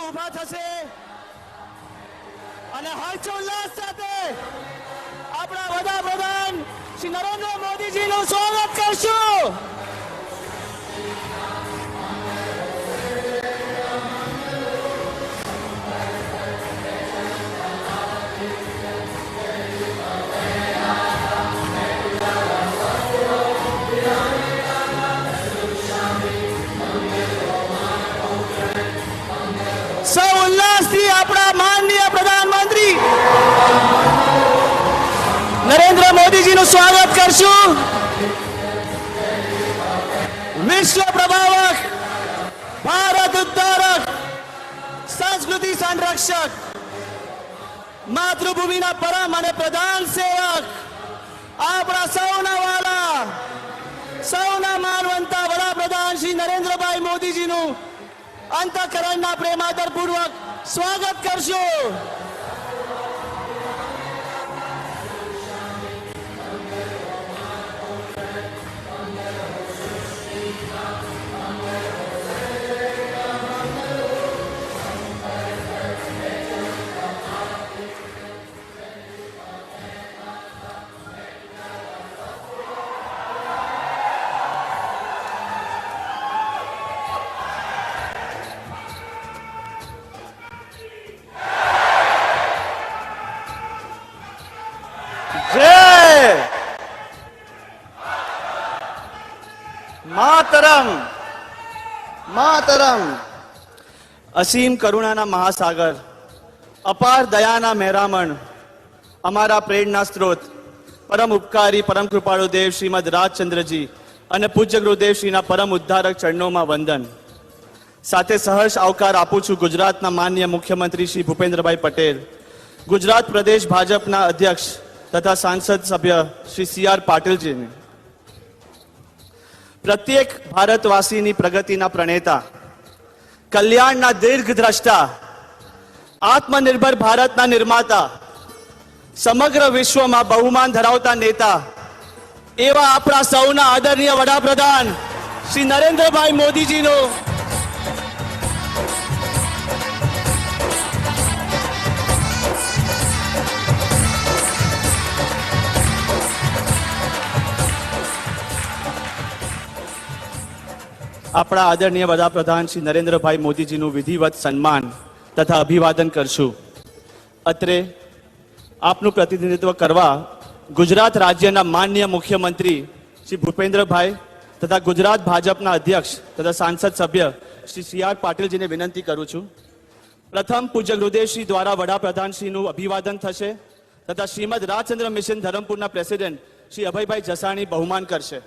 ઊભા થશે અને હર્ષોલ્લાસ સાથે આપણા વડાપ્રધાન શ્રી નરેન્દ્ર મોદીજીનું સ્વાગત કરશું. સૌ ઉલ્લાસથી આપણા માનનીય પ્રધાનમંત્રી નરેન્દ્ર મોદીજીનું સ્વાગત કરશું. વિશ્વ પ્રભાવક, ભારત ઉદ્ધારક, સંસ્કૃતિ સંરક્ષક, માતૃભૂમિના પરમ અને પ્રધાન સેવક, આપણા સૌના વાલા, સૌના માનવંતા વડાપ્રધાન શ્રી નરેન્દ્રભાઈ મોદીજીનું અંતઃકરણના પ્રેમાદરપૂર્વક સ્વાગત કરશું. માતરમ માતરમ. અસીમ કરુણાના મહાસાગર, અપાર દયાના મહેરામણ, અમારા પ્રેરણા સ્ત્રોત, પરમ ઉપકારી પરમ કૃપાળુ દેવ શ્રીમદ રાજચંદ્રજી અને પૂજ્ય ગુરુદેવશ્રીના પરમ ઉદ્ધારક ચરણોમાં વંદન. સાથે સહર્ષ આવકાર આપું છું ગુજરાતના માનનીય મુખ્યમંત્રી શ્રી ભૂપેન્દ્રભાઈ પટેલ, ગુજરાત પ્રદેશ ભાજપના અધ્યક્ષ તથા સાંસદ સભ્ય શ્રી સી.આર. પાટીલજીને, પ્રત્યેક ભારતવાસીની પ્રગતિના પ્રણેતા, કલ્યાણના દીર્ઘદ્રષ્ટા, આત્મનિર્ભર ભારતના નિર્માતા, સમગ્ર વિશ્વમાં બહુમાન ધરાવતા નેતા એવા આપણા સૌના આદરણીય વડાપ્રધાન શ્રી નરેન્દ્રભાઈ મોદીજીનો આપણા આદરણીય વડાપ્રધાન શ્રી નરેન્દ્રભાઈ મોદીજીનું વિધિવત સન્માન તથા અભિવાદન કરશું. અત્રે આપનું પ્રતિનિધિત્વ કરવા ગુજરાત રાજ્યના માનનીય મુખ્યમંત્રી શ્રી ભૂપેન્દ્રભાઈ તથા ગુજરાત ભાજપના અધ્યક્ષ તથા સાંસદ સભ્ય શ્રી સી.આર. પાટીલજીને વિનંતી કરું છું. પ્રથમ પૂજ્ય ગુરુદેવશ્રી દ્વારા વડાપ્રધાનશ્રીનું અભિવાદન થશે તથા શ્રીમદ રાજચંદ્ર મિશન ધરમપુરના પ્રેસિડેન્ટ શ્રી અભયભાઈ જસાણી બહુમાન કરશે.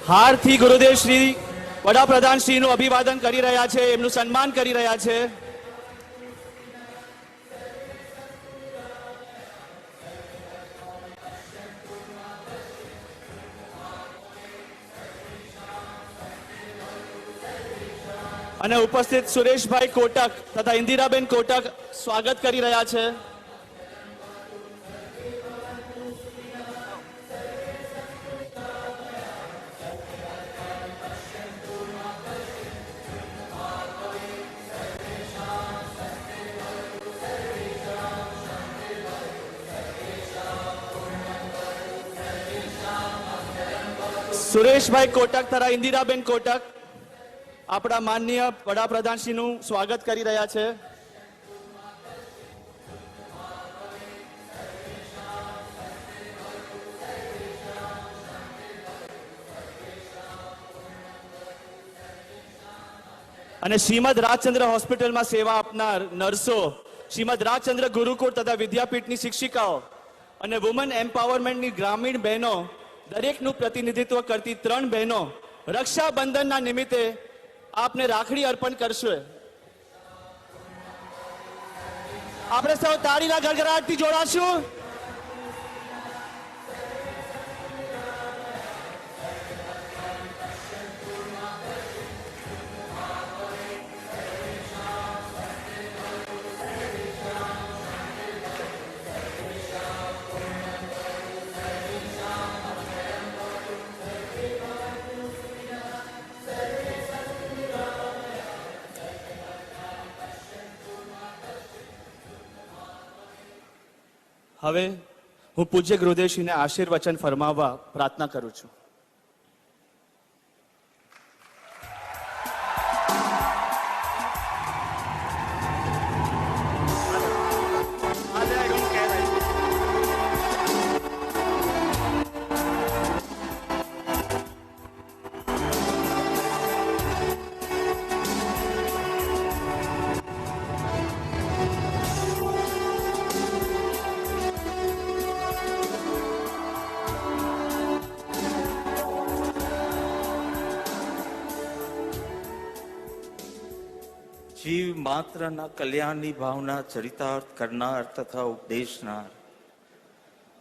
હારથી ગુરુદેવ શ્રી વડાપ્રધાન શ્રીનું અભિવાદન કરી રહ્યા છે, એમનું સન્માન કરી રહ્યા છે. અને ઉપસ્થિત સુરેશભાઈ કોટક તથા ઇન્દિરાબેન કોટક સ્વાગત કરી રહ્યા છે. સુરેશભાઈ કોટક તથા ઇન્દિરાબેન કોટક આપણા માનનીય વડાપ્રધાનશ્રીનું સ્વાગત કરી રહ્યા છે. અને શ્રીમદ રાજચંદ્ર હોસ્પિટલમાં સેવા આપનાર નર્સો, શ્રીમદ રાજચંદ્ર ગુરુકુળ તથા વિદ્યાપીઠની શિક્ષિકાઓ અને વુમન એમ્પાવરમેન્ટની ગ્રામીણ બહેનો દરેકનું પ્રતિનિધિત્વ કરતી 3 બહેનો રક્ષાબંધનના નિમિત્તે આપને રાખડી અર્પણ કરશે. આપણે સૌ તાળીના ગડગડાટથી જોડાશું. હવે હું પૂજ્ય ગુરુદેવશ્રીને આશીર્વચન ફરમાવવા પ્રાર્થના કરું છું. જીવ માત્રના કલ્યાણની ભાવના ચરિતાર્થ કરનાર તથા ઉપદેશનાર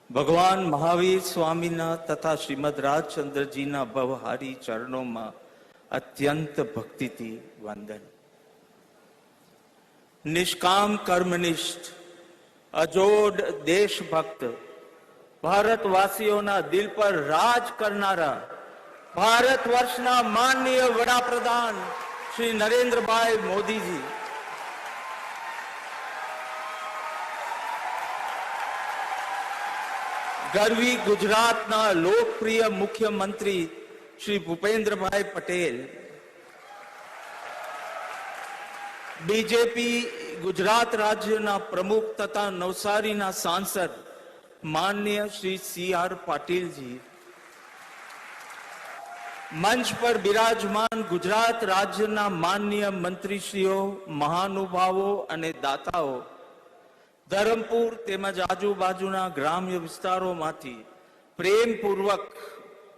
ભગવાન મહાવીર સ્વામીના તથા શ્રીમદ રાજચંદ્રજીના ભવહારી ચરણોમાં અત્યંત ભક્તિથી વંદન. નિષ્કામ કર્મનિષ્ઠ અજોડ દેશભક્ત ભારતવાસીઓના દિલ પર રાજ કરનારા ભારત વર્ષના માનનીય વડાપ્રધાન શ્રી નરેન્દ્રભાઈ મોદીજી, ગરવી ગુજરાતના લોકપ્રિય મુખ્યમંત્રી શ્રી ભૂપેન્દ્રભાઈ પટેલ, બીજેપી ગુજરાત રાજ્યના પ્રમુખ તથા નવસારીના સાંસદ માનનીય શ્રી CR પાટીલજી, મંચ પર બિરાજમાન ગુજરાત રાજ્યના માનનીય મંત્રીશ્રીઓ, મહાનુભાવો અને દાતાઓ, ધરમપુર તેમજ આજુબાજુના ગ્રામ્ય વિસ્તારોમાંથી પ્રેમપૂર્વક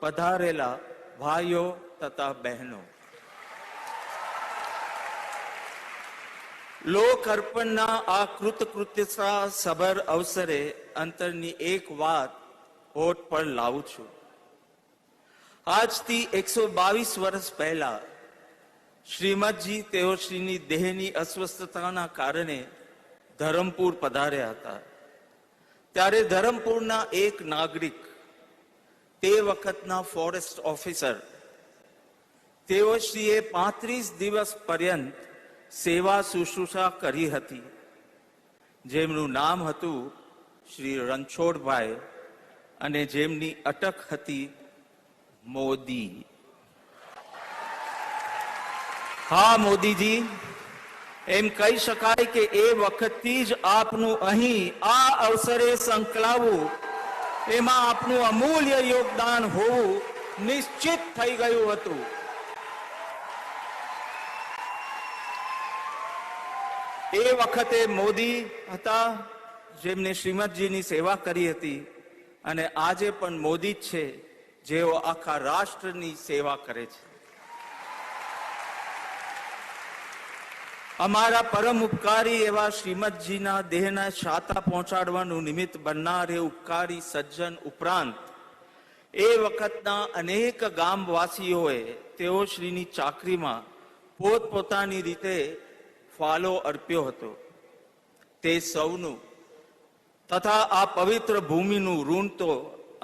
પધારેલા ભાઈઓ તથા બહેનો, લોક અર્પણના આ કૃતકૃત્યતા સભર અવસરે અંતરની એક વાત હોઠ પર લાવું છું. આજથી 122 વર્ષ પહેલા શ્રીમદજી તેઓશ્રીની દેહની અસ્વસ્થતાના કારણે ધરમપુર પધાર્યા હતા. ત્યારે ધરમપુરના એક નાગરિક, તે વખતના ફોરેસ્ટ ઓફિસર, તેઓશ્રીએ 35 દિવસ પર્યંત સેવા શુશ્રૂષા કરી હતી, જેમનું નામ હતું શ્રી રણછોડભાઈ અને જેમની અટક હતી મોદી. હા મોદીજી, એમ કહી શકાય કે એ વખતથી જ આપનું અહીં આ અવસરે સંકળાવવું, એમાં આપનું અમૂલ્ય યોગદાન હોવું નિશ્ચિત થઈ ગયું હતું. એ વખતે મોદી હતા જેમને શ્રીમદજીની સેવા કરી હતી, અને આજે પણ મોદી જ છે જેઓ આખા રાષ્ટ્રની સેવા કરે છે. અમારા પરમ ઉપકારી એવા શ્રીમદજીના દેહના શાતા પહોંચાડવાનું નિમિત્ત બનનાર એ ઉપકારી સજ્જન ઉપરાંત એ વખતના અનેક ગામવાસીઓએ તેઓ શ્રીની ચાકરીમાં પોતપોતાની રીતે ફાળો અર્પ્યો હતો. તે સૌનું તથા આ પવિત્ર ભૂમિનું ઋણ તો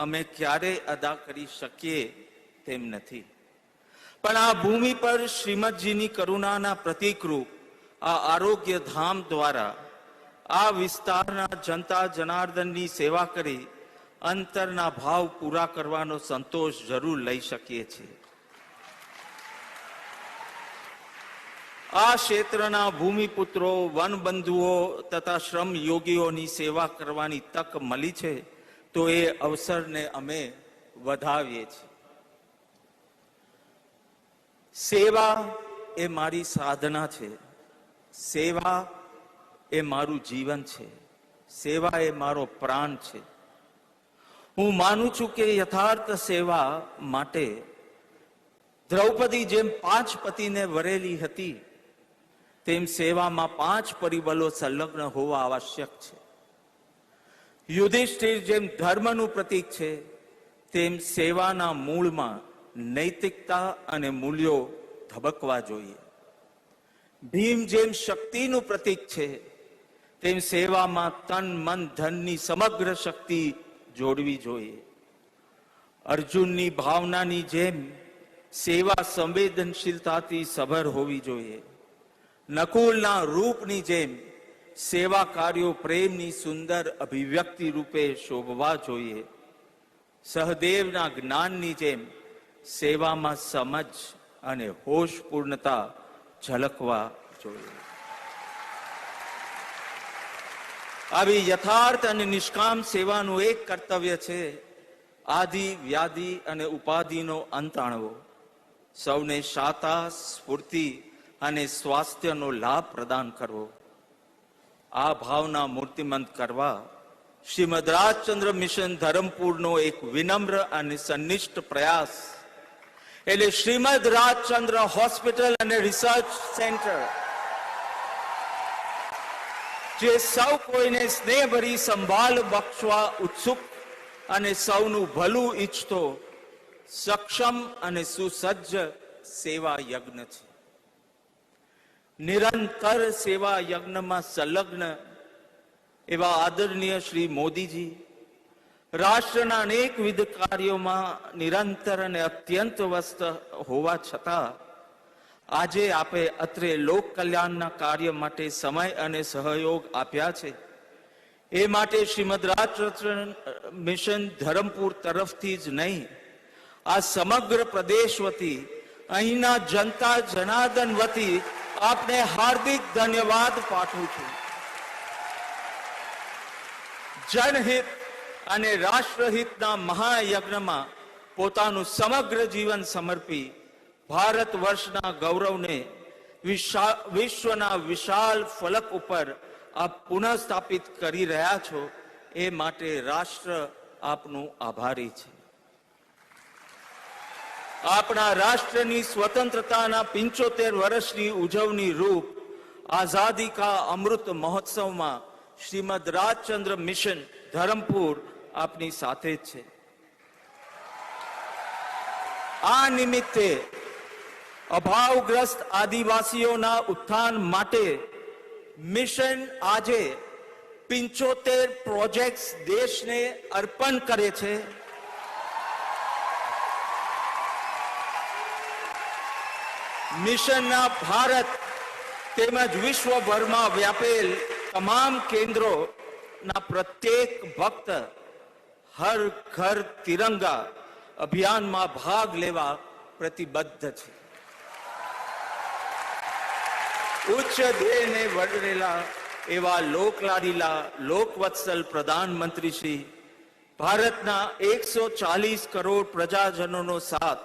અમે ક્યારેય અદા કરી શકીએ તેમ નથી, પણ આ ભૂમિ પર શ્રીમદજીની કરુણાના પ્રતીકરૂપ આ આરોગ્ય ધામ દ્વારા આ વિસ્તારના જનતા જનાર્દનની સેવા કરી અંતરના ભાવ પૂરા કરવાનો સંતોષ જરૂર લઈ શકીએ છીએ. આ ક્ષેત્રના ભૂમિપુત્રો, વનબંધુઓ તથા શ્રમ યોગીઓની સેવા કરવાની તક મળી છે, તો એ અવસરને અમે વધાવીએ છીએ. સેવા એ મારી સાધના છે, સેવા એ મારું જીવન છે, સેવા એ મારો પ્રાણ છે. હું માનું છું કે યથાર્થ સેવા માટે દ્રૌપદી જેમ 5 પતિને વરેલી હતી, તેમ સેવામાં 5 પરિબળો સંલગ્ન હોવા આવશ્યક છે. યુધિષ્ઠિર જેમ ધર્મનું પ્રતીક છે, તેમ સેવાના મૂળમાં નૈતિકતા અને મૂલ્યો ધબકવા જોઈએ. ભીમ જેમ શક્તિનું પ્રતીક છે, તેમ સેવામાં તન મન ધનની સમગ્ર શક્તિ જોડવી જોઈએ. અર્જુનની ભાવનાની જેમ સેવા સંવેદનશીલતાથી સભર હોવી જોઈએ. નકુલના રૂપની જેમ સેવા કાર્યો પ્રેમની સુંદર અભિવ્યક્તિ રૂપે શોભવા જોઈએ. સહદેવના જ્ઞાનની જેમ સેવામાં સમજ અને હોશપૂર્ણતા ઝલકવા જોઈએ. આવી યથાર્થ અને નિષ્કામ સેવાનું એક કર્તવ્ય છે આદિ વ્યાધિ અને ઉપાધિનો અંત આણવો, સૌને શાતા સ્ફૂર્તિ અને સ્વાસ્થ્યનો લાભ પ્રદાન કરવો. આ ભાવના મૂર્તિમંત કરવા શ્રીમદ રાજચંદ્ર મિશન ધરમપુરનો એક વિનમ્ર અને સનિષ્ઠ પ્રયાસ એટલે શ્રીમદ રાજચંદ્ર હોસ્પિટલ અને રિસર્ચ સેન્ટર, જે સૌ કોઈને સ્નેહભરી સંભાળ બક્ષવા ઉત્સુક અને સૌનું ભલું ઈચ્છતો સક્ષમ અને સુસજ્જ સેવા યજ્ઞ છે. નિરંતર સેવા યજ્ઞમાં સંલગ્ન એવા આદરણીય શ્રી મોદીજી રાષ્ટ્રના અનેકવિધ કાર્યોમાં નિરંતર અને અત્યંત વ્યસ્ત હોવા છતાં આજે આપે અત્રે લોક કલ્યાણના કાર્ય માટે સમય અને સહયોગ આપ્યા છે. એ માટે શ્રીમદ રાજચંદ્ર મિશન ધરમપુર તરફથી જ નહીં, આ સમગ્ર પ્રદેશ વતી, અહીંના જનતા જનાર્દન વતી આપને હાર્દિક ધન્યવાદ પાઠવું છું. જનહિત અને રાષ્ટ્રહિતના મહાયજ્ઞમાં પોતાનું સમગ્ર જીવન સમર્પી ભારત વર્ષના ગૌરવને વિશ્વના વિશાળ ફલક ઉપર આપ પુનઃ સ્થાપિત કરી રહ્યા છો, એ માટે રાષ્ટ્ર આપનું આભારી છે. આપણા રાષ્ટ્રની સ્વતંત્રતાના 75 વર્ષની ઉજવણી રૂપ આઝાદી કા અમૃત મહોત્સવમાં શ્રીમદ રાજચંદ્ર મિશન ધરમપુર આપની સાથે જ છે. આ નિમિત્તે અભાવગ્રસ્ત આદિવાસીઓના ઉત્થાન માટે મિશન આજે 75 પ્રોજેક્ટ્સ દેશને અર્પણ કરે છે. મિશનના ભારત તેમજ વિશ્વભરમાં વ્યાપેલ તમામ કેન્દ્રોના પ્રત્યેક ભક્ત હર ઘર તિરંગા અભિયાનમાં ભાગ લેવા પ્રતિબદ્ધ છે. ઉચ્ચ ધ્યેયને વડરેલા એવા લોકલાડીલા લોકવત્સલ પ્રધાનમંત્રી શ્રી ભારતના 140 કરોડ પ્રજાજનોનો સાથ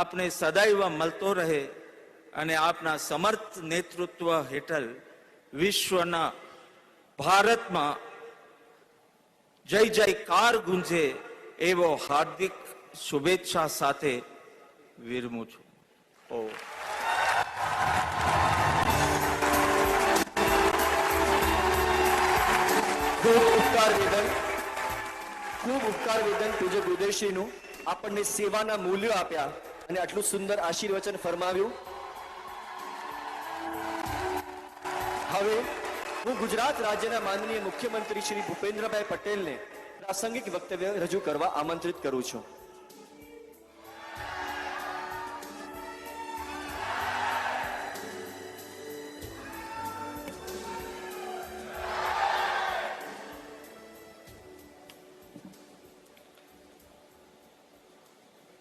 આપને સદૈવ મળતો રહે અને આપના સમર્થ નેતૃત્વ હેઠળ વિશ્વના ભારતમાં જય જયકાર ગુંજે એવો હાર્દિક શુભેચ્છા સાથે વિરમું છું. ખૂબ ઉપકાર વેદન પૂજ્ય ગુરુદેવશ્રીનું આપણને સેવાના મૂલ્યો આપ્યા અને આટલું સુંદર આશીર્વચન ફરમાવ્યું. હવે હું ગુજરાત રાજ્યના માનનીય મુખ્યમંત્રી શ્રી ભૂપેન્દ્રભાઈ પટેલને પ્રાસંગિક વક્તવ્ય રજૂ કરવા આમંત્રિત કરું છું.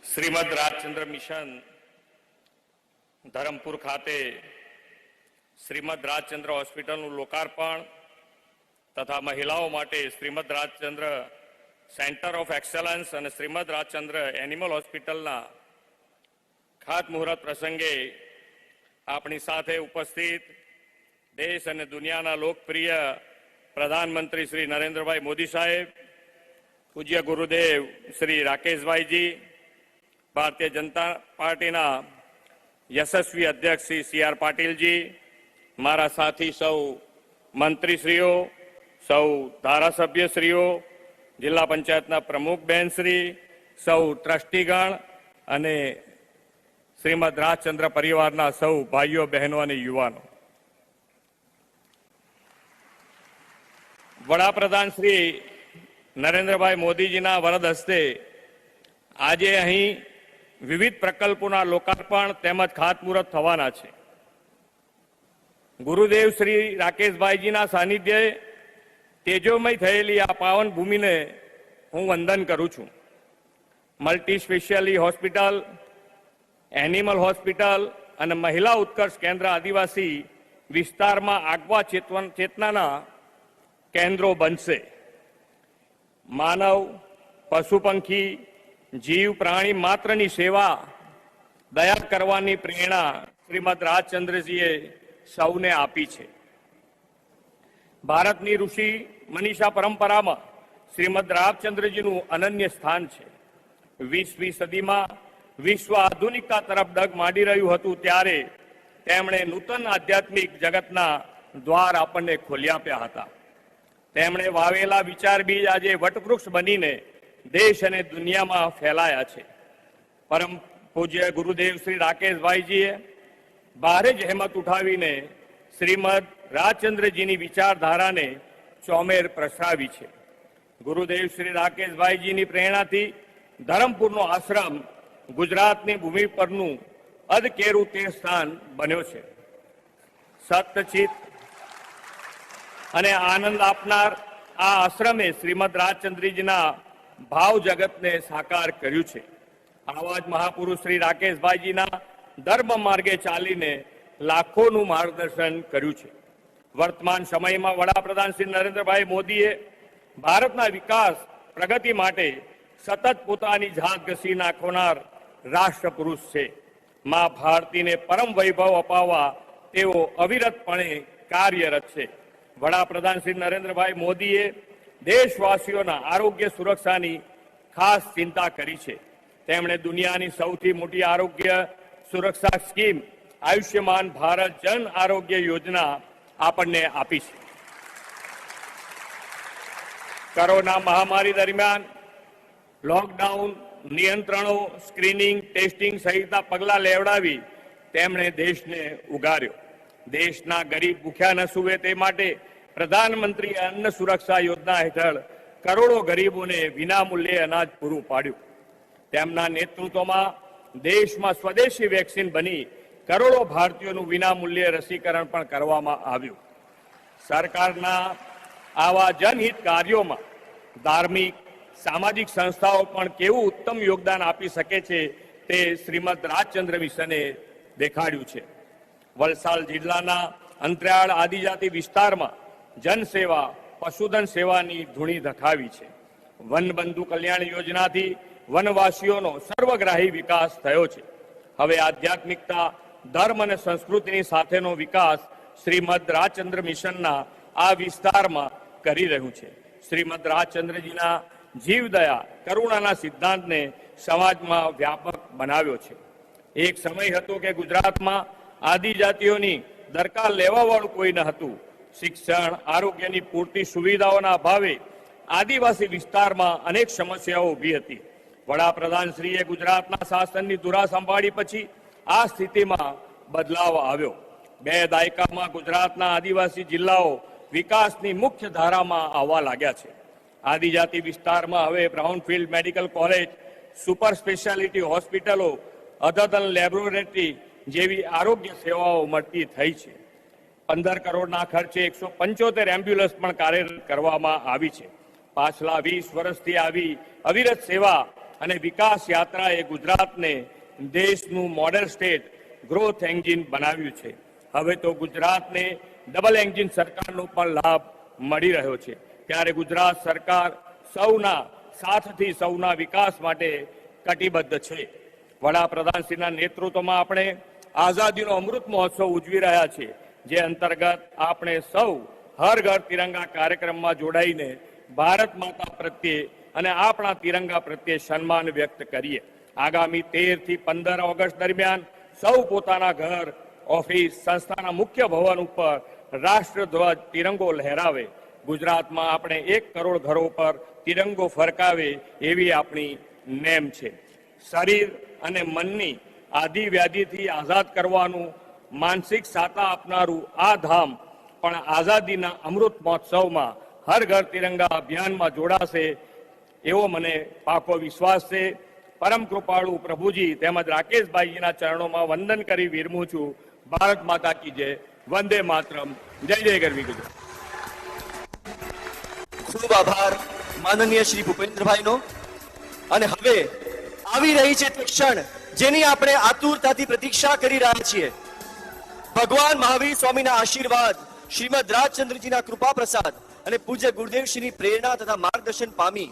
શ્રીમદ રાજચંદ્ર મિશન ધરમપુર ખાતે શ્રીમદ રાજચંદ્ર હોસ્પિટલનું લોકાર્પણ તથા મહિલાઓ માટે Shrimad Rajchandra centre of excellence અને શ્રીમદ રાજચંદ્ર એનિમલ હોસ્પિટલના ખાતમુહૂર્ત પ્રસંગે આપણી સાથે ઉપસ્થિત દેશ અને દુનિયાના લોકપ્રિય પ્રધાનમંત્રી શ્રી નરેન્દ્રભાઈ મોદી સાહેબ, પૂજ્ય ગુરુદેવ શ્રી રાકેશભાઈજી, ભારતીય જનતા પાર્ટીના યશસ્વી અધ્યક્ષ શ્રી સી.આર. પાટીલજી, મારા સાથી સૌ મંત્રીશ્રીઓ, સૌ ધારાસભ્યશ્રીઓ, જિલ્લા પંચાયતના પ્રમુખ બહેનશ્રી, સૌ ટ્રસ્ટીગણ અને શ્રીમદ રાજચંદ્ર પરિવારના સૌ ભાઈઓ બહેનો અને યુવાનો, વડાપ્રધાન શ્રી નરેન્દ્રભાઈ મોદીજીના વરદ હસ્તે આજે અહીં વિવિધ પ્રકલ્પોના લોકાર્પણ તેમજ ખાતમુહૂર્ત થવાના છે. ગુરુદેવ શ્રી રાકેશભાઈજીના સાનિધ્યે તેજોમય થયેલી આ પાવન ભૂમિને હું વંદન કરું છું. Multi speciality hospital, animal hospital અને મહિલા ઉત્કર્ષ કેન્દ્ર આદિવાસી વિસ્તારમાં આગવા ચેતનાના કેન્દ્રો બનશે. માનવ, પશુ પંખી, જીવ પ્રાણી માત્રની સેવા, દયા કરવાની પ્રેરણા શ્રીમદ રાજચંદ્રજીએ સૌને આપી છે. ભારતની ઋષિ મનીષા પરંપરામાં શ્રીમદ રાજચંદ્રજીનું અનન્ય સ્થાન છે. 20મી સદીમાં વિશ્વ આધુનિકતા તરફ ડગ માંડી રહ્યું હતું ત્યારે તેમણે નૂતન આધ્યાત્મિક જગતના દ્વાર આપણને ખોલી આપ્યા હતા. તેમણે વાવેલા વિચાર બીજ આજે વટવૃક્ષ બનીને દેશ અને દુનિયામાં ફેલાયા છે. પરમ પૂજ્ય ગુરુદેવ શ્રી રાકેશભાઈજીએ ભારે જહેમત ઉઠાવીને શ્રીમદ રાજચંદ્રજીની વિચારધારાને ચોમેર પ્રસરાવી છે. ગુરુદેવ શ્રી રાકેશભાઈજીની પ્રેરણાથી ધરમપુરનો આશ્રમ ગુજરાતની ભૂમિ પરનું અધકેરું તીર્થસ્થાન બન્યો છે. સત્યચિત અને આનંદ આપનાર આ આશ્રમે શ્રીમદ રાજચંદ્રજીના ભાવ જગતને સાકાર કર્યું છે. આવા જ મહાપુરુષ શ્રી રાકેશભાઈજીના ધર્મ માર્ગે ચાલીને લાખોનું માર્ગદર્શન કર્યું છે. વર્તમાન સમયમાં વડાપ્રધાન શ્રી નરેન્દ્રભાઈ મોદીએ ભારતના વિકાસ પ્રગતિ માટે સતત પોતાની જાત ઘસી નાખનાર રાષ્ટ્રપુરુષ છે. મા ભારતીને પરમ વૈભવ અપાવવા તેઓ અવિરતપણે કાર્યરત છે. વડાપ્રધાન શ્રી નરેન્દ્રભાઈ મોદીએ દેશવાસીઓના આરોગ્ય સુરક્ષાની ખાસ ચિંતા કરી છે. તેમણે દુનિયાની સૌથી મોટી આરોગ્ય સુરક્ષા સ્કીમ આયુષ્યમાન ભારત જન આરોગ્ય યોજના આપણને આપી છે. કોરોના મહામારી દરમિયાન લોકડાઉન, નિયંત્રણો, સ્ક્રીનિંગ, ટેસ્ટિંગ સહિતના પગલાં લેવડાવી તેમણે દેશને ઉગાર્યો. દેશના ગરીબ ભૂખ્યા ન સૂવે તે માટે પ્રધાનમંત્રી અન્ન સુરક્ષા યોજના હેઠળ કરોડો ગરીબોને વિનામૂલ્યે અનાજ પૂરું પાડ્યું. તેમના નેતૃત્વમાં દેશમાં સ્વદેશી વેક્સિન બની કરોડો ભારતીયોનું વિનામૂલ્યે રસીકરણ પણ કરવામાં આવ્યું. સરકારના આવા જનહિત કાર્યોમાં ધાર્મિક, સામાજિક સંસ્થાઓ પણ કેવું ઉત્તમ યોગદાન આપી શકે છે તે શ્રીમદ રાજચંદ્ર મિશને દેખાડ્યું છે. વલસાડ જિલ્લાના અંતરિયાળ આદિજાતિ વિસ્તારમાં જનસેવા, પશુધન સેવાની ધૂણી ધખાવી છે. વનબંધુ કલ્યાણ યોજનાથી વનવાસીઓનો સર્વગ્રાહી વિકાસ થયો છે. હવે આધ્યાત્મિકતા, ધર્મ અને સંસ્કૃતિની સાથેનો વિકાસ શ્રીમદ રાજચંદ્ર મિશનના આ વિસ્તારમાં કરી રહ્યું છે. શ્રીમદ રાજચંદ્રજીના જીવદયા, કરુણાના સિદ્ધાંતને સમાજમાં વ્યાપક બનાવ્યો છે. એક સમય હતો કે ગુજરાતમાં આદિજાતિઓની દરકાર લેવાવાળું કોઈ ન હતું. શિક્ષણ, આરોગ્યની પૂરતી સુવિધાઓના અભાવે આદિવાસી વિસ્તારમાં અનેક સમસ્યાઓ ઊભી હતી. વડાપ્રધાનશ્રીએ ગુજરાતના શાસનની ધુરા સંભાળી પછી આ સ્થિતિમાં બદલાવ આવ્યો. 2 દાયકામાં ગુજરાતના આદિવાસી જિલ્લાઓ વિકાસની મુખ્ય ધારામાં આવવા લાગ્યા છે. આદિજાતિ વિસ્તારમાં હવે brownfield medical college, super speciality હોસ્પિટલો, અદ્યતન લેબોરેટરી જેવી આરોગ્ય સેવાઓ મળતી થઈ છે. 15 કરોડના ખર્ચે 175 એમ્બ્યુલન્સ પણ કાર્યરત કરવામાં આવી છે. પાછલા 20 વર્ષથી આવી અવિરત સેવા અને વિકાસ યાત્રાએ ગુજરાતને દેશનું મોડેલ સ્ટેટ ગ્રોથ એન્જિન બનાવ્યું છે. હવે તો ગુજરાતને ડબલ એન્જિન સરકારનો પણ લાભ મળી રહ્યો છે. ત્યારે ગુજરાત સરકાર સૌના સાથથી સૌના વિકાસ માટે કટિબદ્ધ છે. વડાપ્રધાનશ્રીના નેતૃત્વમાં આપણે આઝાદીનો અમૃત મહોત્સવ ઉજવી રહ્યા છીએ, જે અંતર્ગત આપણે સૌ હર ઘર તિરંગા કાર્યક્રમમાં જોડાઈને ભારત માતા પ્રત્યે અને આપણા તિરંગા પ્રત્યે સન્માન વ્યક્ત કરીએ. આગામી 13 થી 15 ઓગસ્ટ દરમિયાન સૌ પોતાના ઘર, ઓફિસ, સંસ્થાના મુખ્ય ભવન ઉપર રાષ્ટ્રધ્વજ તિરંગો લહેરાવે. ગુજરાતમાં આપણે 1 કરોડ ઘરો પર તિરંગો ફરકાવે એવી આપણી નેમ છે. શરીર અને મનની આદિ વ્યાધિથી આઝાદ કરવાનું માનસિક સાતા આપનારું આ ધામ પણ આઝાદીના અમૃત મહોત્સવમાં હર ઘર તિરંગા અભિયાનમાં જોડાશે એવો મને પાકો વિશ્વાસ છે. પરમ કૃપાળુ પ્રભુજી તેમજ રાકેશભાઈજીના ચરણોમાં વંદન કરી વિરમું છું. ભારત માતા કી જય. वंदे मातरम। जय जय गरवी गुजरात। ખૂબ આભાર માનનીય શ્રી ભૂપેન્દ્રભાઈનો. અને હવે આવી રહી છે તે ક્ષણ જેની આપણે આતુરતાથી પ્રતીક્ષા કરી રહ્યા છીએ. ભગવાન મહાવીર સ્વામીના આશીર્વાદ, શ્રીમદ રાજચંદ્રજીના કૃપા પ્રસાદ અને પૂજ્ય ગુરુદેવશ્રીની પ્રેરણા તથા માર્ગદર્શન પામી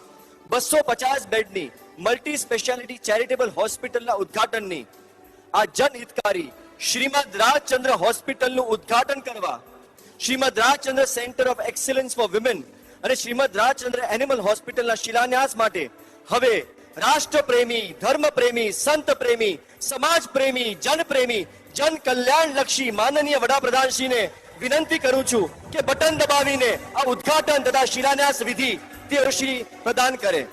250 બેડની મલ્ટી સ્પેશિયાલિટી ચેરિટેબલ હોસ્પિટલના ઉદ્ઘાટનની આ જનહિતકારી શ્રીમદ રાજચંદ્ર હોસ્પિટલનું ઉદ્ઘાટન કરવા Shrimad Rajchandra centre of excellence for women અને શ્રીમદ રાજચંદ્ર એનિમલ હોસ્પિટલના શિલાન્યાસ માટે હવે રાષ્ટ્રપ્રેમી, ધર્મપ્રેમી, સંતપ્રેમી, સમાજપ્રેમી, જનપ્રેમી, જન કલ્યાણલક્ષી માનનીય વડાપ્રધાનશ્રીને વિનંતી કરું છું કે બટન દબાવીને આ ઉદ્ઘાટન તથા શિલાન્યાસ વિધિ તેઓ શ્રી પ્રદાન કરે.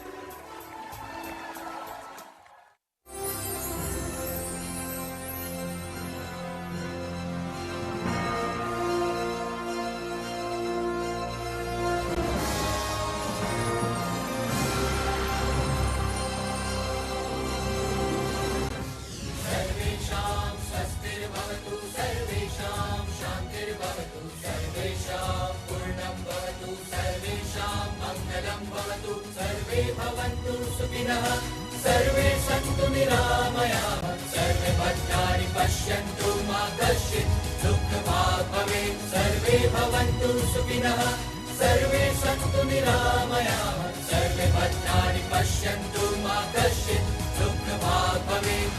सर्वे सन्तु निरामयाः, सर्वे भद्राणि पश्यन्तु मा कश्चित् दुःखभाग् भवेत्, सर्वे भवन्तु सुखिनः, सर्वे सन्तु निरामयाः, सर्वे भद्राणि पश्यन्तु मा कश्चित् दुःखभाग् भवेत्।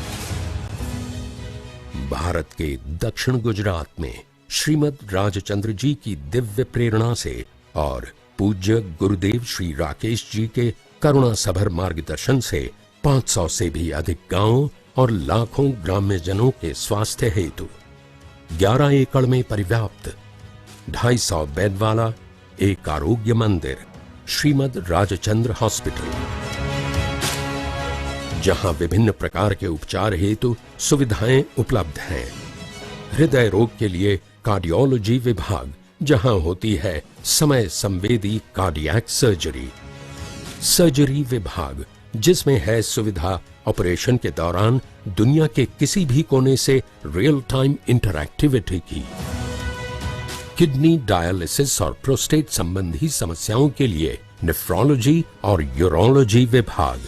भारत के दक्षिण गुजरात में श्रीमद राजचंद्र जी की दिव्य प्रेरणा से और पूज्य गुरुदेव श्री राकेश जी के करुणा सभर मार्गदर्शन से 500 से भी अधिक गांवों और लाखों ग्राम्यजनों के स्वास्थ्य हेतु 11 एकड़ में परिव्याप्त 250 बेड वाला एक आरोग्य मंदिर श्रीमद राजचंद्र हॉस्पिटल, जहां विभिन्न प्रकार के उपचार हेतु सुविधाएं उपलब्ध हैं। हृदय रोग के लिए कार्डियोलॉजी विभाग, जहां होती है समय संवेदी कार्डियक सर्जरी। सर्जरी विभाग, जिसमें है सुविधा ऑपरेशन के दौरान दुनिया के किसी भी कोने से रियल टाइम इंटरैक्टिविटी की। किडनी डायलिसिस और प्रोस्टेट संबंधी समस्याओं के लिए नेफ्रोलॉजी और यूरोलॉजी विभाग।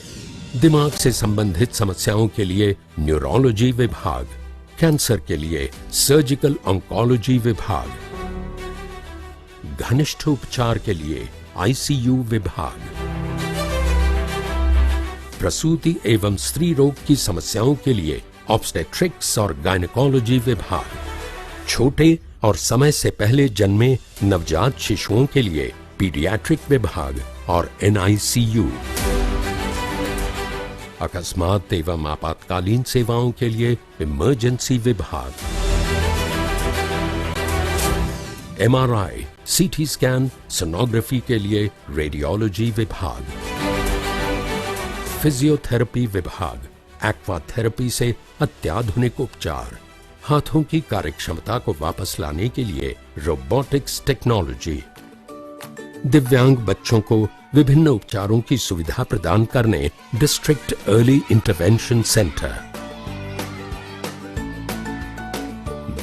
दिमाग से संबंधित समस्याओं के लिए न्यूरोलॉजी विभाग। कैंसर के लिए सर्जिकल ऑन्कोलॉजी विभाग। घनिष्ठ उपचार के लिए आईसीयू विभाग। प्रसूति एवं स्त्री रोग की समस्याओं के लिए ऑब्स्टेट्रिक्स और गायनेकोलॉजी विभाग। छोटे और समय से पहले जन्मे नवजात शिशुओं के लिए पीडियाट्रिक विभाग और एनआईसीयू। अकस्मात एवं आपातकालीन सेवाओं के लिए इमरजेंसी विभाग। एमआरआई, सीटी स्कैन, सोनोग्राफी के लिए रेडियोलॉजी विभाग। फिजियोथेरेपी विभाग, एक्वा थेरेपी से अत्याधुनिक उपचार। हाथों की कार्यक्षमता को वापस लाने के लिए रोबोटिक्स टेक्नोलॉजी। दिव्यांग बच्चों को विभिन्न उपचारों की सुविधा प्रदान करने डिस्ट्रिक्ट अर्ली इंटरवेंशन सेंटर।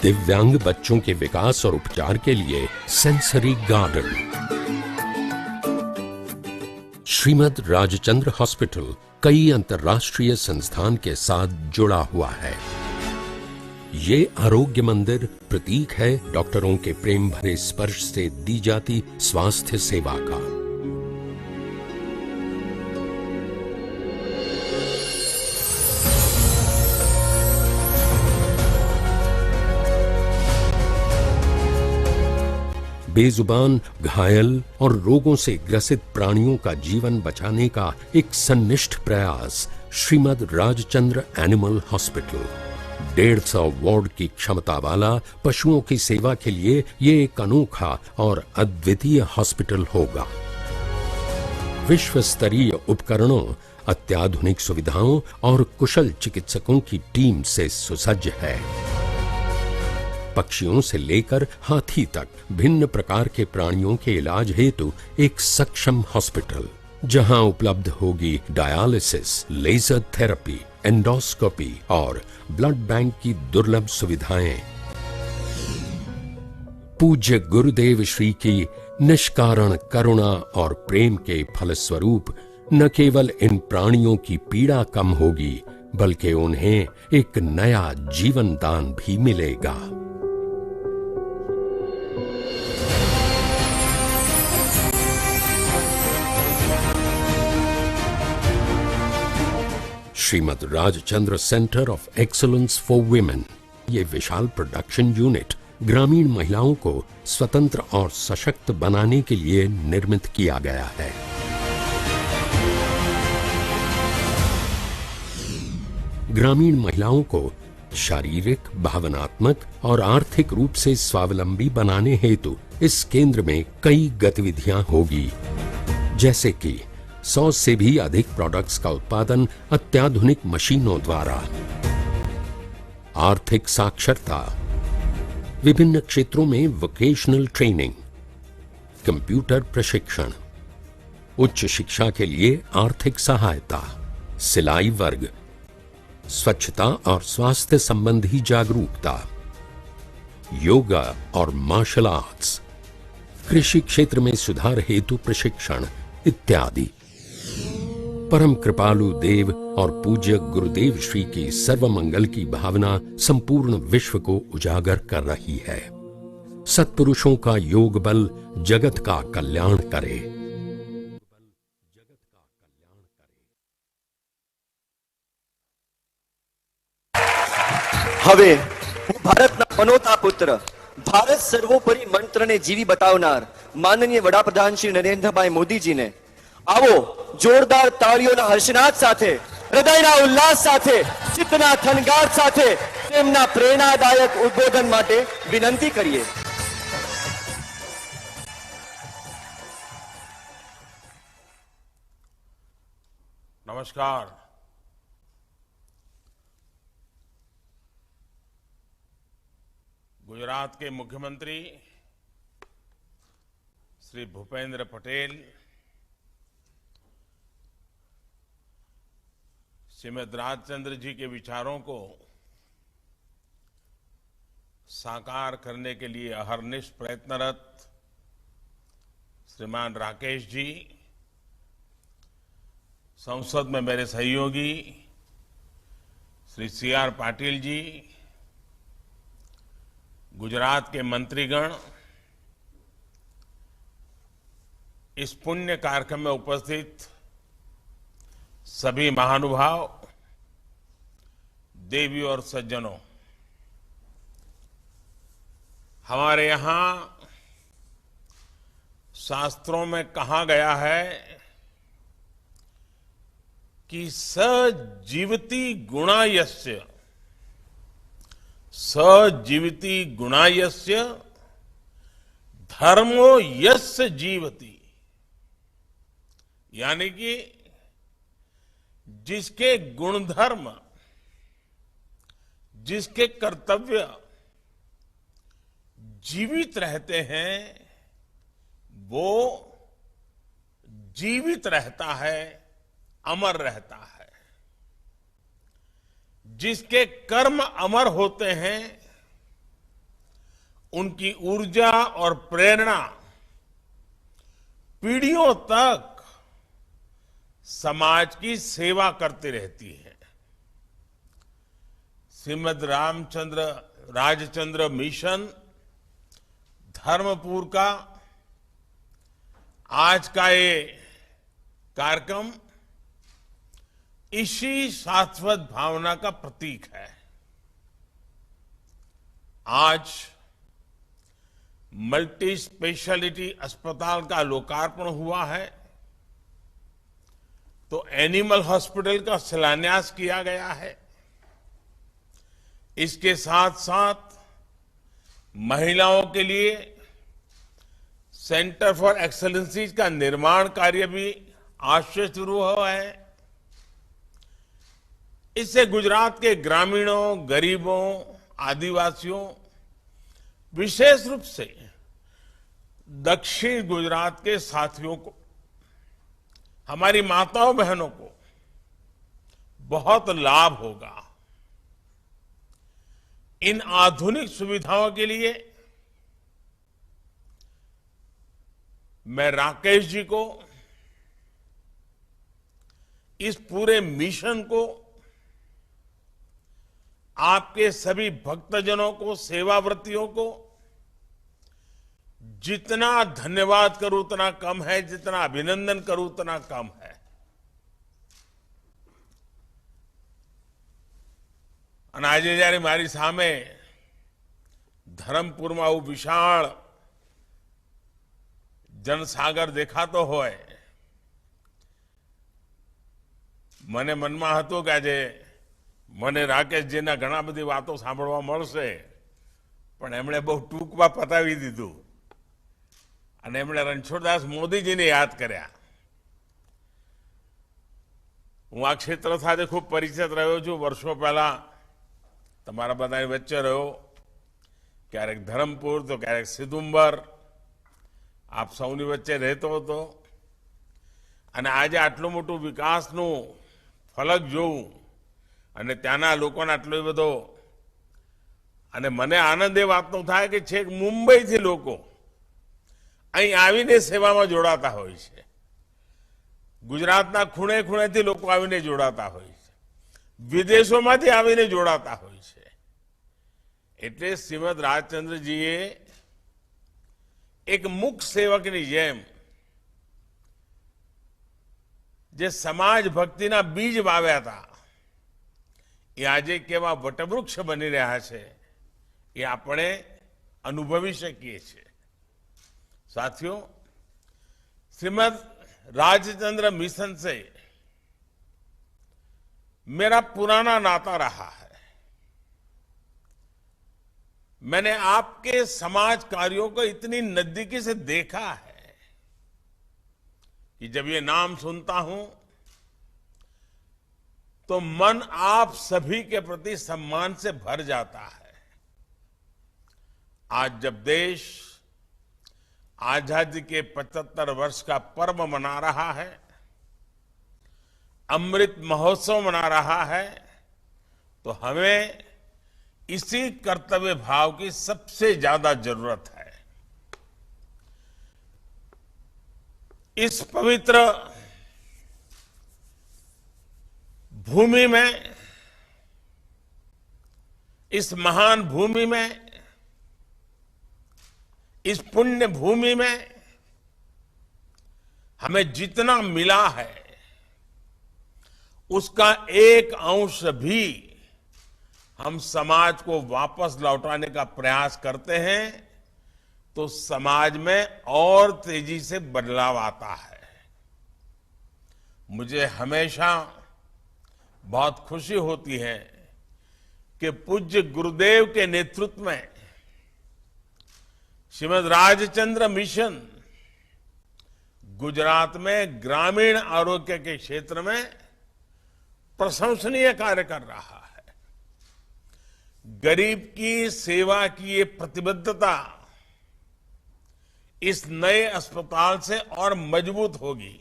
दिव्यांग बच्चों के विकास और उपचार के लिए sensory garden. Shrimad Rajchandra hospital कई अंतर्राष्ट्रीय संस्थान के साथ जुड़ा हुआ है। ये आरोग्य मंदिर प्रतीक है डॉक्टरों के प्रेम भरे स्पर्श से दी जाती स्वास्थ्य सेवा का। बेजुबान, घायल और रोगों से ग्रसित प्राणियों का जीवन बचाने का एक सन्निष्ठ प्रयास Shrimad Rajchandra animal hospital. 150 ward की क्षमता वाला पशुओं की सेवा के लिए ये एक अनोखा और अद्वितीय हॉस्पिटल होगा। विश्व स्तरीय उपकरणों, अत्याधुनिक सुविधाओं और कुशल चिकित्सकों की टीम से सुसज्ज है। पक्षियों से लेकर हाथी तक भिन्न प्रकार के प्राणियों के इलाज हेतु एक सक्षम हॉस्पिटल, जहां उपलब्ध होगी डायलिसिस, लेजर थेरेपी, एंडोस्कोपी और ब्लड बैंक की दुर्लभ सुविधाएं। पूज्य गुरुदेव श्री की निष्कारण करुणा और प्रेम के फलस्वरूप न केवल इन प्राणियों की पीड़ा कम होगी, बल्कि उन्हें एक नया जीवन दान भी मिलेगा। Shrimad Rajchandra centre of excellence for women, ये विशाल प्रोडक्शन यूनिट ग्रामीण महिलाओं को स्वतंत्र और सशक्त बनाने के लिए निर्मित किया गया है। ग्रामीण महिलाओं को शारीरिक, भावनात्मक और आर्थिक रूप से स्वावलंबी बनाने हेतु इस केंद्र में कई गतिविधियां होगी, जैसे कि 100 से भी अधिक प्रोडक्ट्स का उत्पादन अत्याधुनिक मशीनों द्वारा, आर्थिक साक्षरता, विभिन्न क्षेत्रों में वोकेशनल ट्रेनिंग, कंप्यूटर प्रशिक्षण, उच्च शिक्षा के लिए आर्थिक सहायता, सिलाई वर्ग, स्वच्छता और स्वास्थ्य संबंधी जागरूकता, योगा और मार्शल आर्ट्स, कृषि क्षेत्र में सुधार हेतु प्रशिक्षण इत्यादि। परम कृपालु देव और पूज्य गुरुदेव श्री की सर्वमंगल की भावना संपूर्ण विश्व को उजागर कर रही है। सत्पुरुषों का योग बल जगत का कल्याण करे। હવે હું ભારતના પનોતા પુત્ર, ભારત સર્વોપરી મંત્રને જીવી બતાવનાર માનનીય વડાપ્રધાન શ્રી નરેન્દ્રભાઈ મોદીજીને આવો જોરદાર તાળીઓના હર્ષનાદ સાથે, હૃદયના ઉલ્લાસ સાથે, ચિત્તના થનગાટ સાથે તેમના પ્રેરણાદાયક ઉદ્બોધન માટે વિનંતી કરીએ। नमस्कार। गुजरात के मुख्यमंत्री श्री भूपेंद्र पटेल, श्रीमद राजचंद्र जी के विचारों को साकार करने के लिए अहर्निश प्रयत्नरत श्रीमान राकेश जी, संसद में मेरे सहयोगी श्री CR पाटिल जी, गुजरात के मंत्रीगण, इस पुण्य कार्यक्रम में उपस्थित सभी महानुभाव, देवी और सज्जनों, हमारे यहां शास्त्रों में कहा गया है कि सजीवति गुणायस्य, सजीवति गुणायस्य धर्मो यस्य जीवति, यानी कि जिसके गुणधर्म, जिसके कर्तव्य जीवित रहते हैं, वो जीवित रहता है, अमर रहता है। जिसके कर्म अमर होते हैं, उनकी ऊर्जा और प्रेरणा पीढ़ियों तक समाज की सेवा करती रहती है। श्रीमद राजचंद्र मिशन धर्मपुर का आज का ये कार्यक्रम इसी शाश्वत भावना का प्रतीक है। आज मल्टी स्पेशलिटी अस्पताल का लोकार्पण हुआ है, तो एनिमल हॉस्पिटल का शिलान्यास किया गया है। इसके साथ साथ महिलाओं के लिए सेंटर फॉर एक्सेलेंसी का निर्माण कार्य भी आज से शुरू हुआ है। इससे गुजरात के ग्रामीणों, गरीबों, आदिवासियों, विशेष रूप से दक्षिण गुजरात के साथियों को, हमारी माताओं बहनों को बहुत लाभ होगा। इन आधुनिक सुविधाओं के लिए मैं राकेश जी को, इस पूरे मिशन को, आपके सभी भक्तजनों को, सेवाव्रतियों को जितना धन्यवाद करूं उतना कम है, जितना अभिनंदन करूं उतना कम है। અને આજે જ્યારે મારી સામે ધરમપુરમાં આવું વિશાળ જનસાગર દેખાતો હોય, મને મનમાં હતું કે આજે મને રાકેશજીના ઘણા બધી વાતો સાંભળવા મળશે, પણ એમણે બહુ ટૂંકમાં પતાવી દીધું અને એમણે રણછોડદાસ મોદીજીને યાદ કર્યા। હું આ ક્ષેત્ર સાથે ખૂબ પરિચિત રહ્યો છું। વર્ષો પહેલા તમારા બધાની વચ્ચે રહ્યો, ક્યારેક ધરમપુર તો ક્યારેક સિદુંબર, આપ સૌની વચ્ચે રહેતો હતો અને આજે આટલું મોટું વિકાસનું ફલક જોઉં અને ત્યાંના લોકોને આટલો બધો, અને મને આનંદ એ વાતનો થાય કે છેક મુંબઈથી લોકો અહીં આવીને સેવામાં જોડાતા હોય છે, ગુજરાતના ખૂણે ખૂણેથી લોકો આવીને જોડાતા હોય છે, વિદેશોમાંથી આવીને જોડાતા હોય છે। એટલે શ્રીમદ રાજચંદ્રજીએ એક મૂક સેવકની જેમ જે સમાજ ભક્તિના બીજ વાવ્યા હતા, એ આજે કેવા વટવૃક્ષ બની રહ્યા છે એ આપણે અનુભવી શકીએ છીએ। साथियों, श्रीमद राजचंद्र मिशन से मेरा पुराना नाता रहा है। मैंने आपके समाज कार्यों को इतनी नजदीकी से देखा है कि जब ये नाम सुनता हूं तो मन आप सभी के प्रति सम्मान से भर जाता है। आज जब देश आजादी के 75 वर्ष का पर्व मना रहा है, अमृत महोत्सव मना रहा है, तो हमें इसी कर्तव्य भाव की सबसे ज्यादा जरूरत है। इस पवित्र भूमि में, इस महान भूमि में, इस पुण्य भूमि में हमें जितना मिला है उसका एक अंश भी हम समाज को वापस लौटाने का प्रयास करते हैं तो समाज में और तेजी से बदलाव आता है। मुझे हमेशा बहुत खुशी होती है कि पूज्य गुरुदेव के नेतृत्व में श्रीमद राजचंद्र मिशन गुजरात में ग्रामीण आरोग्य के क्षेत्र में प्रशंसनीय कार्य कर रहा है। गरीब की सेवा की ये प्रतिबद्धता इस नए अस्पताल से और मजबूत होगी।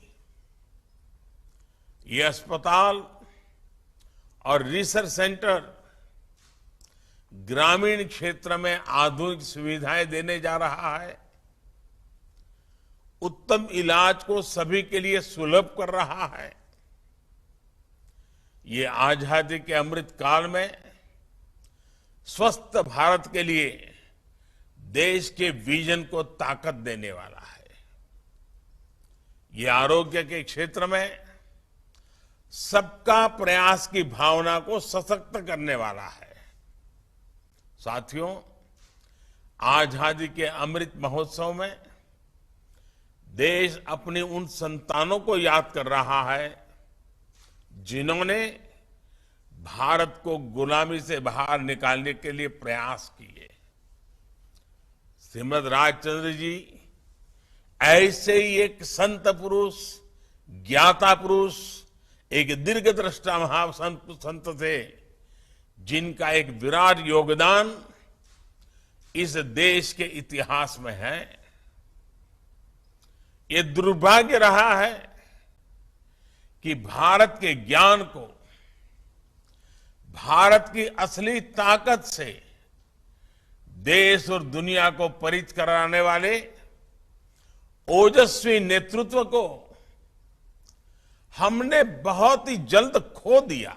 ये अस्पताल और रिसर्च सेंटर ग्रामीण क्षेत्र में आधुनिक सुविधाएं देने जा रहा है, उत्तम इलाज को सभी के लिए सुलभ कर रहा है। ये आजादी के अमृत काल में स्वस्थ भारत के लिए देश के विजन को ताकत देने वाला है। ये आरोग्य के क्षेत्र में सबका प्रयास की भावना को सशक्त करने वाला है। साथियों, आजादी के अमृत महोत्सव में देश अपनी उन संतानों को याद कर रहा है जिन्होंने भारत को गुलामी से बाहर निकालने के लिए प्रयास किए। श्रीमद राजचंद्र जी ऐसे ही एक संत पुरुष, ज्ञाता पुरुष, एक दीर्घदृष्टा महासंत थे जिनका एक विराट योगदान इस देश के इतिहास में है। ये दुर्भाग्य रहा है कि भारत के ज्ञान को, भारत की असली ताकत से देश और दुनिया को परिचित कराने वाले ओजस्वी नेतृत्व को हमने बहुत ही जल्द खो दिया।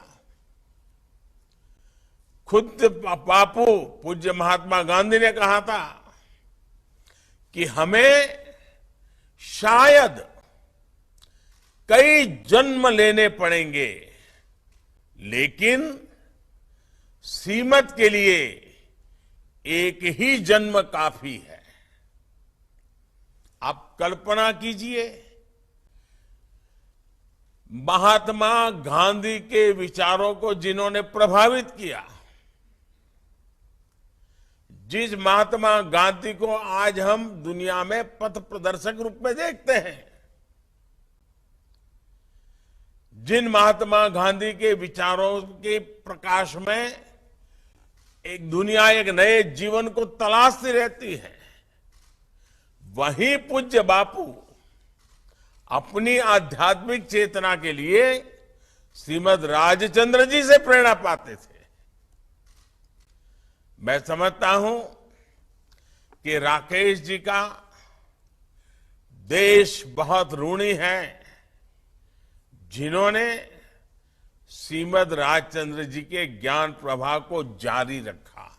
खुद बापू पूज्य महात्मा गांधी ने कहा था कि हमें शायद कई जन्म लेने पड़ेंगे, लेकिन सीमत के लिए एक ही जन्म काफी है। आप कल्पना कीजिए, महात्मा गांधी के विचारों को जिन्होंने प्रभावित किया, जिस महात्मा गांधी को आज हम दुनिया में पथ प्रदर्शक रूप में देखते हैं, जिन महात्मा गांधी के विचारों के प्रकाश में एक दुनिया एक नए जीवन को तलाशती रहती है, वही पूज्य बापू अपनी आध्यात्मिक चेतना के लिए श्रीमद राजचंद्र जी से प्रेरणा पाते थे। मैं समझता हूं कि राकेश जी का देश बहुत ऋणी है, जिन्होंने श्रीमद राजचंद्र जी के ज्ञान प्रवाह को जारी रखा।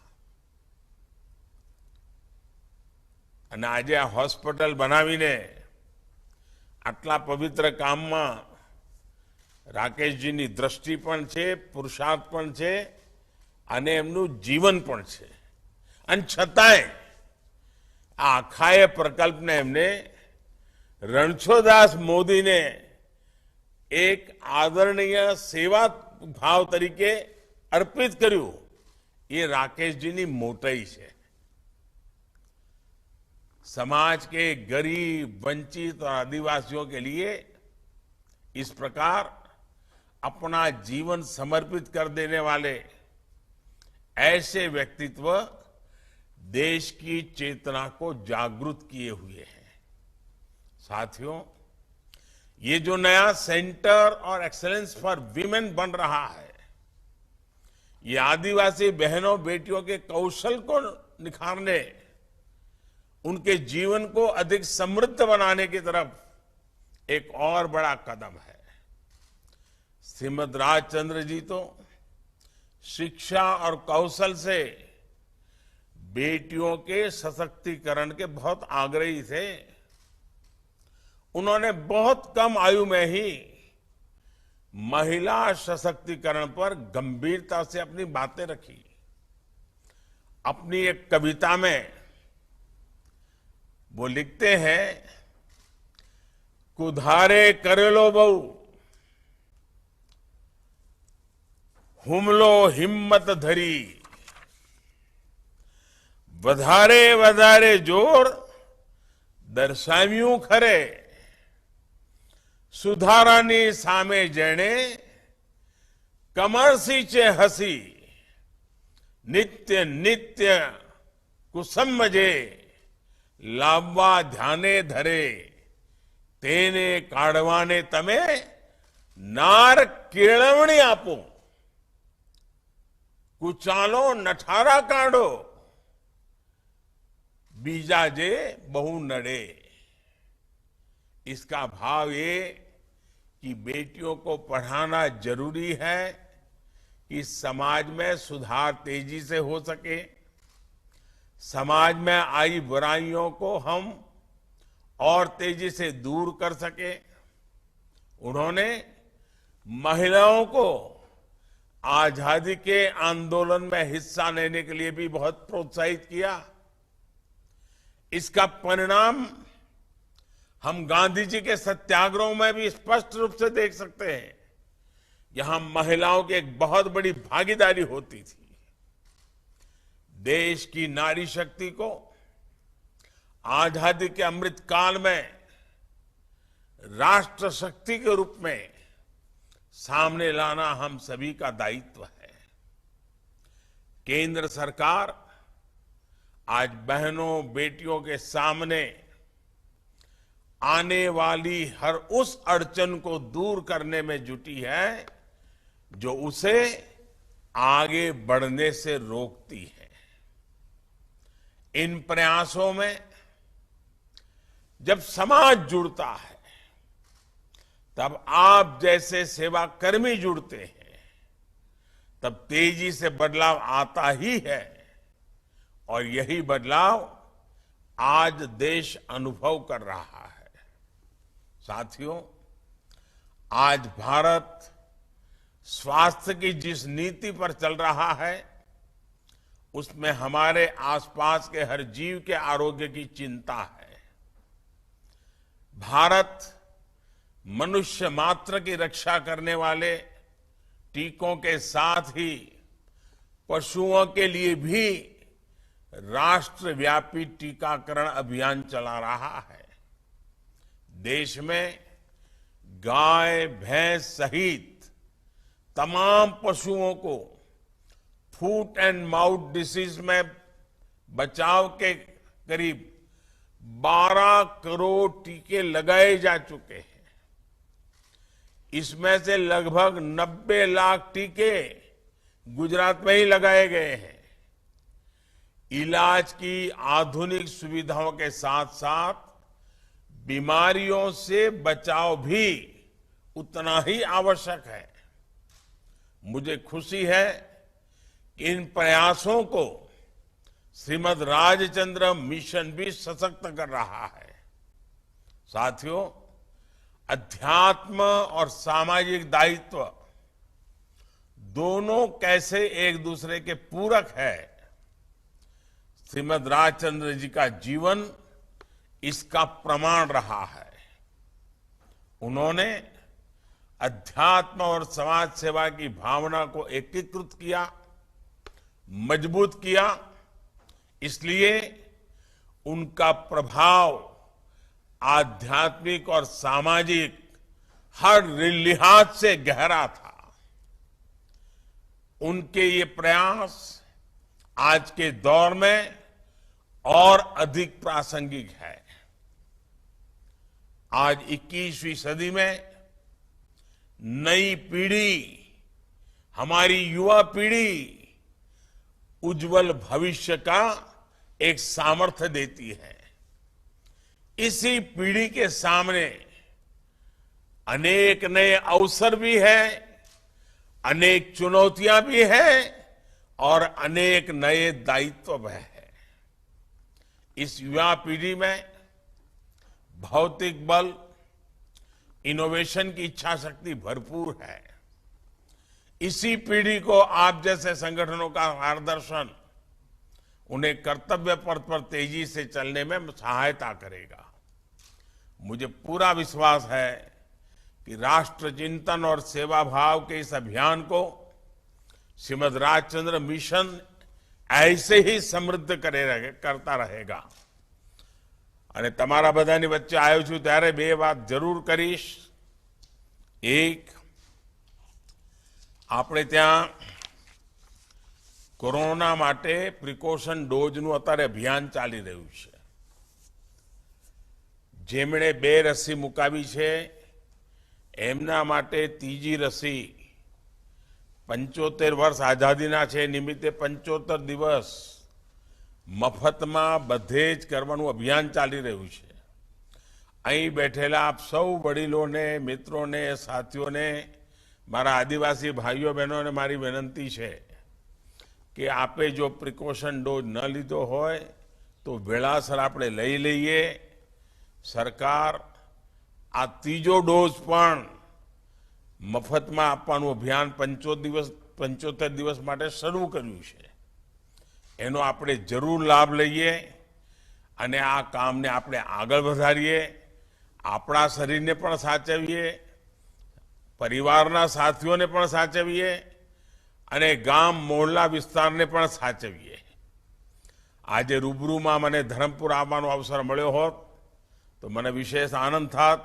અને આજે આ હોસ્પિટલ બનાવીને આટલા પવિત્ર કામમાં રાકેશજીની દ્રષ્ટિ પણ છે, પુરુષાર્થ પણ છે અને એમનું જીવન પણ છે। અને છતાંય આ આખાએ પ્રકલ્પને એમને રણછોડદાસ મોદીને એક આદરણીય સેવા ભાવ તરીકે અર્પિત કર્યું। એ રાકેશજીની મોટાઈ છે। समाज के गरीब, वंचित और आदिवासियों के लिए इस प्रकार अपना जीवन समर्पित कर देने वाले ऐसे व्यक्तित्व देश की चेतना को जागृत किए हुए हैं। साथियों, ये जो नया सेंटर और एक्सेलेंस फॉर वीमेन बन रहा है, ये आदिवासी बहनों बेटियों के कौशल को निखारने, उनके जीवन को अधिक समृद्ध बनाने की तरफ एक और बड़ा कदम है। श्रीमद राजचंद्र जी तो शिक्षा और कौशल से बेटियों के सशक्तिकरण के बहुत आग्रही थे। उन्होंने बहुत कम आयु में ही महिला सशक्तिकरण पर गंभीरता से अपनी बातें रखी। अपनी एक कविता में वो लिखते हैं, कुधारे करेलो बहु हुमलो हिम्मत धरी, વધારે વધારે જોર દર્શાવ્યું ખરે, સુધારાની સામે જેણે કમર સીંચે હસી, નિત્ય નિત્ય કુસમજે લાવવા ધ્યાને ધરે, તેને કાઢવાને તમે નાર કેળવણી આપો, કુચાલો નઠારા કાઢો, बीजा जे बहु नड़े। इसका भाव ये कि बेटियों को पढ़ाना जरूरी है कि समाज में सुधार तेजी से हो सके, समाज में आई बुराइयों को हम और तेजी से दूर कर सके। उन्होंने महिलाओं को आजादी के आंदोलन में हिस्सा लेने के लिए भी बहुत प्रोत्साहित किया। इसका परिणाम हम गांधी जी के सत्याग्रहों में भी स्पष्ट रूप से देख सकते हैं। यहां महिलाओं की एक बहुत बड़ी भागीदारी होती थी। देश की नारी शक्ति को आजादी के अमृत काल में राष्ट्र शक्ति के रूप में सामने लाना हम सभी का दायित्व है। केंद्र सरकार आज बहनों बेटियों के सामने आने वाली हर उस अड़चन को दूर करने में जुटी है जो उसे आगे बढ़ने से रोकती है। इन प्रयासों में जब समाज जुड़ता है तब आप जैसे सेवा कर्मी जुड़ते हैं, तब तेजी से बदलाव आता ही है। और यही बदलाव आज देश अनुभव कर रहा है। साथियों, आज भारत स्वास्थ्य की जिस नीति पर चल रहा है, उसमें हमारे आसपास के हर जीव के आरोग्य की चिंता है। भारत मनुष्य मात्र की रक्षा करने वाले टीकों के साथ ही पशुओं के लिए भी राष्ट्रव्यापी टीकाकरण अभियान चला रहा है। देश में गाय, भैंस सहित तमाम पशुओं को फूट एंड माउथ डिसीज में बचाव के करीब 12 करोड़ टीके लगाए जा चुके हैं। इसमें से लगभग 90 लाख टीके गुजरात में ही लगाए गए हैं। इलाज की आधुनिक सुविधाओं के साथ साथ बीमारियों से बचाव भी उतना ही आवश्यक है। मुझे खुशी है कि इन प्रयासों को श्रीमद राजचंद्र मिशन भी सशक्त कर रहा है। साथियों, अध्यात्म और सामाजिक दायित्व दोनों कैसे एक दूसरे के पूरक है, श्रीमद राजचंद्र जी का जीवन इसका प्रमाण रहा है। उन्होंने अध्यात्म और समाज सेवा की भावना को एकीकृत किया, मजबूत किया। इसलिए उनका प्रभाव आध्यात्मिक और सामाजिक हर लिहाज से गहरा था। उनके ये प्रयास आज के दौर में और अधिक प्रासंगिक है। आज 21वीं सदी में नई पीढ़ी, हमारी युवा पीढ़ी उज्जवल भविष्य का एक सामर्थ्य देती है। इसी पीढ़ी के सामने अनेक नए अवसर भी हैं, अनेक चुनौतियां भी हैं और अनेक नए दायित्व भी हैं। इस युवा पीढ़ी में भौतिक बल, इनोवेशन की इच्छा शक्ति भरपूर है। इसी पीढ़ी को आप जैसे संगठनों का मार्गदर्शन उन्हें कर्तव्य पथ पर तेजी से चलने में सहायता करेगा। मुझे पूरा विश्वास है कि राष्ट्र चिंतन और सेवा भाव के इस अभियान को श्रीमद राजचंद्र मिशन ऐसे ही समृद्ध करता रहेगा। અને તમારા બધાની વચ્ચે આવ્યો છું ત્યારે બે વાત જરૂર કરીશ। એક, આપણે ત્યાં કોરોના માટે પ્રિકોશન ડોઝનું અત્યારે અભિયાન ચાલી રહ્યું છે। જેમણે 2 રસી મુકાવી છે એમના માટે ત્રીજી રસી 75 વર્ષ આઝાદીના છે નિમિત્તે 75 દિવસ મફતમાં બધે જ કરવાનું અભિયાન ચાલી રહ્યું છે। અહીં બેઠેલા આપ સૌ વડીલોને, મિત્રોને, સાથીઓને, મારા આદિવાસી ભાઈઓ બહેનોને મારી વિનંતી છે કે આપે જો પ્રિકોશન ડોઝ ન લીધો હોય તો વેળાસર આપણે લઈ લઈએ। સરકાર આ ત્રીજો ડોઝ પણ મફતમાં આપવાનું અભિયાન 75 દિવસ માટે શરૂ કર્યું છે। એનો આપણે જરૂર લાભ લઈએ અને આ કામને આપણે આગળ વધારીએ। આપણા શરીરને પણ સાચવીએ, પરિવારના સાથીઓને પણ સાચવીએ અને ગામ મોહલ્લા વિસ્તારને પણ સાચવીએ। આજે રૂબરૂમાં મને ધરમપુર આવવાનો અવસર મળ્યો હોત તો મને વિશેષ આનંદ થાત,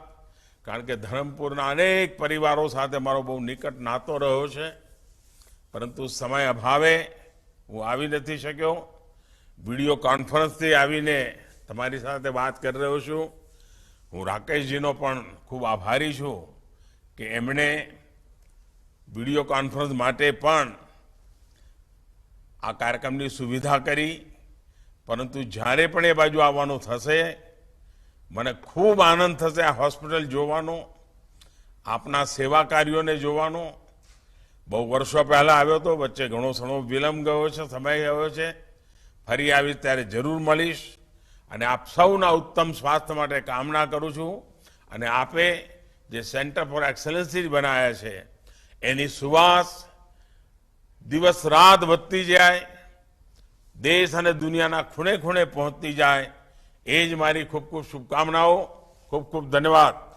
કારણ કે ધરમપુરના અનેક પરિવારો સાથે મારો બહુ નિકટ નાતો રહ્યો છે, પરંતુ સમય અભાવે હું આવી નથી શક્યો। વિડીયો કોન્ફરન્સથી આવીને તમારી સાથે વાત કરી રહ્યો છું। હું રાકેશજીનો પણ ખૂબ આભારી છું કે એમણે વિડીયો કોન્ફરન્સ માટે પણ આ કાર્યક્રમની સુવિધા કરી। પરંતુ જ્યારે પણ એ બાજુ આવવાનું થશે મને ખૂબ આનંદ થશે આ હોસ્પિટલ જોવાનો, આપના સેવા કાર્યોને જોવાનો. બહુ વર્ષો પહેલા આવ્યો હતો, વચ્ચે ઘણો વિલંબ ગયો છે, સમય ગયો છે. ફરી આવીશ ત્યારે જરૂર મળીશ અને આપ સૌના ઉત્તમ સ્વાસ્થ્ય માટે કામના કરું છું. અને આપે જે સેન્ટર ફોર એક્સલન્સી બનાવ્યા છે એની સુવાસ દિવસ રાત વધતી જાય, દેશ અને દુનિયાના ખૂણે ખૂણે પહોંચતી જાય, એ જ મારી ખૂબ ખૂબ શુભકામનાઓ. ખૂબ ખૂબ ધન્યવાદ.